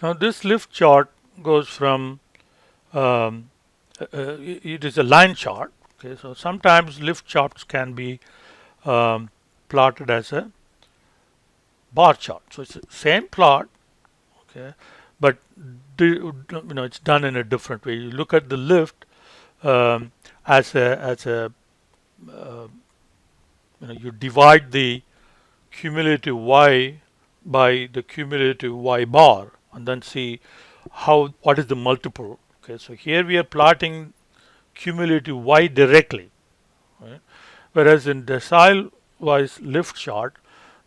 Now this lift chart goes from it is a line chart. Okay, so sometimes lift charts can be plotted as a bar chart. So it's the same plot, okay, but it's done in a different way. You look at the lift as a you divide the cumulative y by the cumulative y bar and then see what is the multiple. Okay, so here we are plotting cumulative y directly, right? Whereas in decile wise lift chart,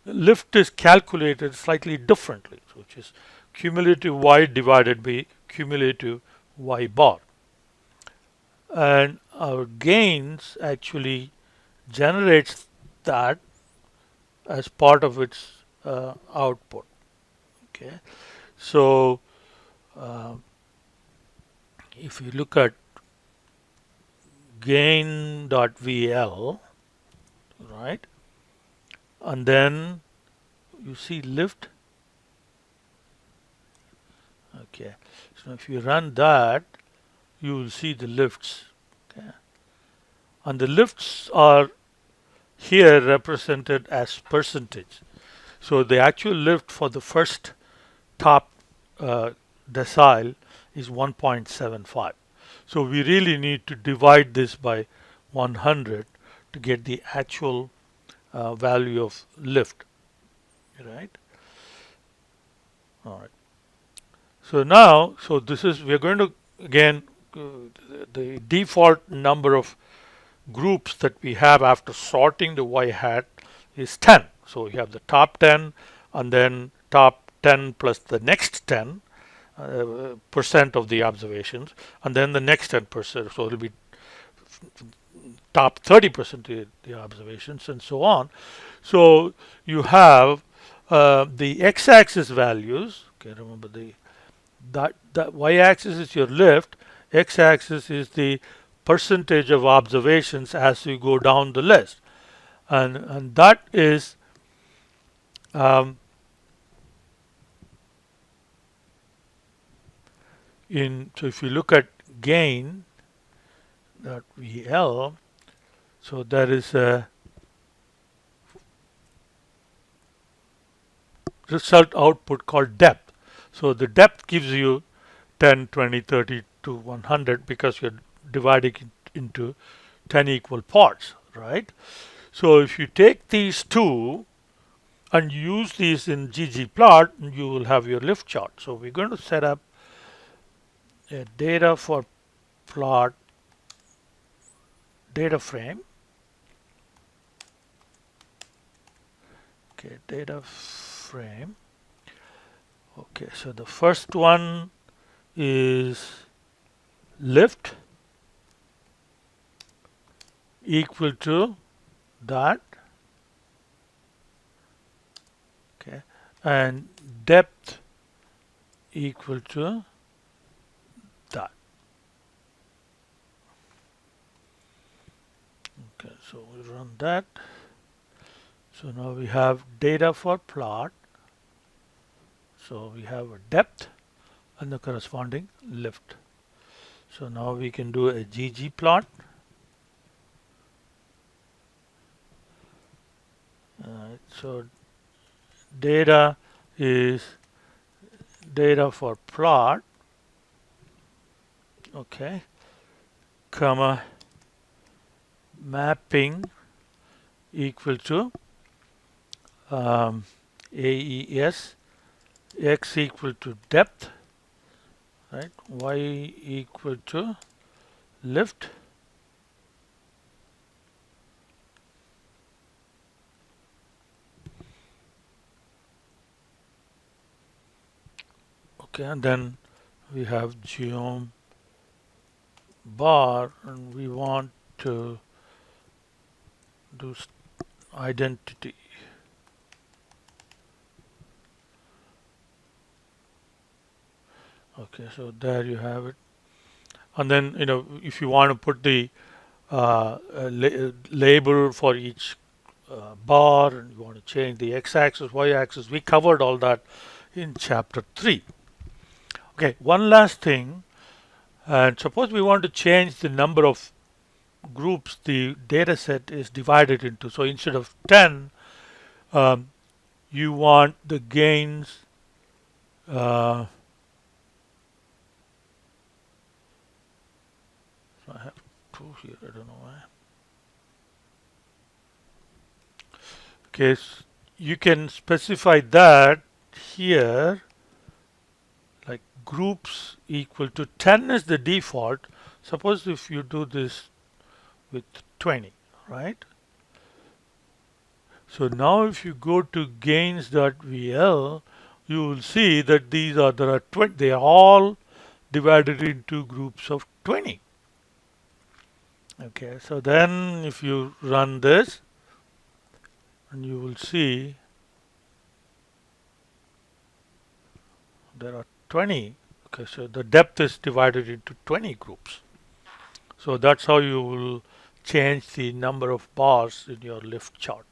lift is calculated slightly differently, which is cumulative y divided by cumulative y bar. And our gains actually generates that as part of its output. Okay, so if you look at gain.vl, right, and then you see lift. Okay, so if you run that, you will see the lifts. Okay, and the lifts are here represented as percentage. So the actual lift for the first top decile is 1.75. So we really need to divide this by 100 to get the actual value of lift, right? All right. So now, we're going to again the default number of groups that we have after sorting the y hat is 10. So we have the top 10 and then top 10 plus the next 10 percent of the observations, and then the next 10%. So it'll be top 30% of the observations and so on. So you have the x-axis values. Okay, remember that y-axis is your lift, x-axis is the percentage of observations as you go down the list, and that is so if you look at gain.vl, so there is a result output called depth. So the depth gives you 10, 20, 30 to 100 because you're dividing it into 10 equal parts, right? So if you take these two and use these in ggplot, you will have your lift chart. So we're going to set up a data for plot data frame. Okay, data frame. Okay, so the first one is lift equal to that. Okay, and depth equal to that. Okay, so we run that. So now we have data for plot. So we have a depth and the corresponding lift. So now we can do a ggplot. So data is data for plot, okay, comma mapping equal to AES, x equal to depth, right, y equal to lift, okay, and then we have geom bar, and we want to do identity. Okay, so there you have it. And then, if you want to put the label for each bar, and you want to change the x-axis, y-axis, we covered all that in chapter 3. Okay, one last thing, and suppose we want to change the number of groups the data set is divided into. So instead of 10, um, you want the gains so I have 2 here, I don't know why. Okay, you can specify that here, like groups equal to 10 is the default. Suppose if you do this with 20, right? So now if you go to gains.vl, you will see that there are 20, they are all divided into groups of 20. Okay, so then if you run this, and you will see there are 20. Okay, so the depth is divided into 20 groups. So that's how you will change the number of bars in your lift chart.